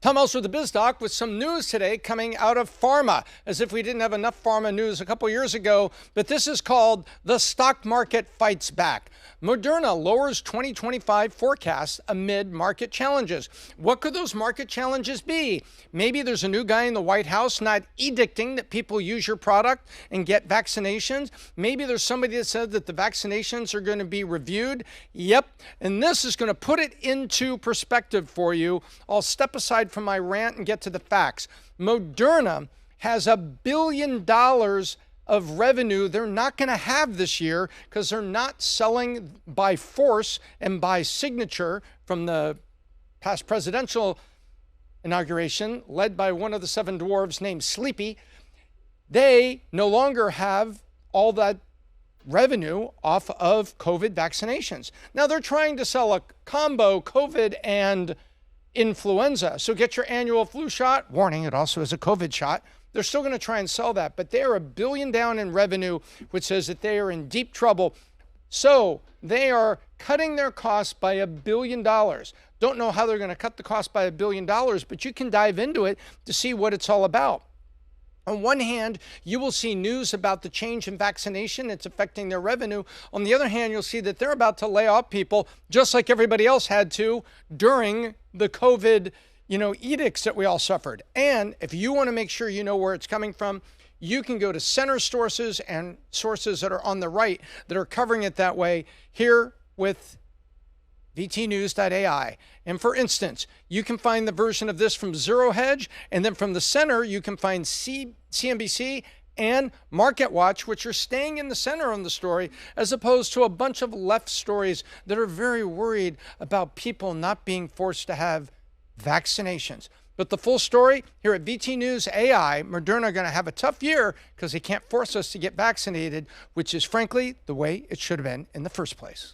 Tom Elser with the Biz Doc with some news today coming out of pharma, as if we didn't have enough pharma news a couple years ago, but this is called The Stock Market Fights Back. Moderna lowers 2025 forecasts amid market challenges. What could those market challenges be? Maybe there's a new guy in the White House not edicting that people use your product and get vaccinations. Maybe there's somebody that said that the vaccinations are going to be reviewed. Yep, and this is going to put it into perspective for you. I'll step aside from my rant and get to the facts. Moderna has $1 billion of revenue they're not going to have this year because they're not selling by force and by signature from the past presidential inauguration led by one of the seven dwarves named Sleepy. They no longer have all that revenue off of COVID vaccinations. Now they're trying to sell a combo COVID and influenza. So get your annual flu shot. Warning, it also is a COVID shot. They're still going to try and sell that, but they are $1 billion down in revenue, which says that they are in deep trouble. So they are cutting their costs by $1 billion. Don't know how they're going to cut the cost by $1 billion, but you can dive into it to see what it's all about. On one hand, you will see news about the change in vaccination. It's affecting their revenue. On the other hand, you'll see that they're about to lay off people just like everybody else had to during the COVID, edicts that we all suffered. And if you want to make sure you know where it's coming from, you can go to center sources and sources that are on the right that are covering it that way here with vtnews.ai. And for instance, you can find the version of this from Zero Hedge, and then from the center, you can find CNBC and Market Watch, which are staying in the center on the story, as opposed to a bunch of left stories that are very worried about people not being forced to have vaccinations. But the full story here at VT News AI, Moderna are going to have a tough year because they can't force us to get vaccinated, which is frankly the way it should have been in the first place.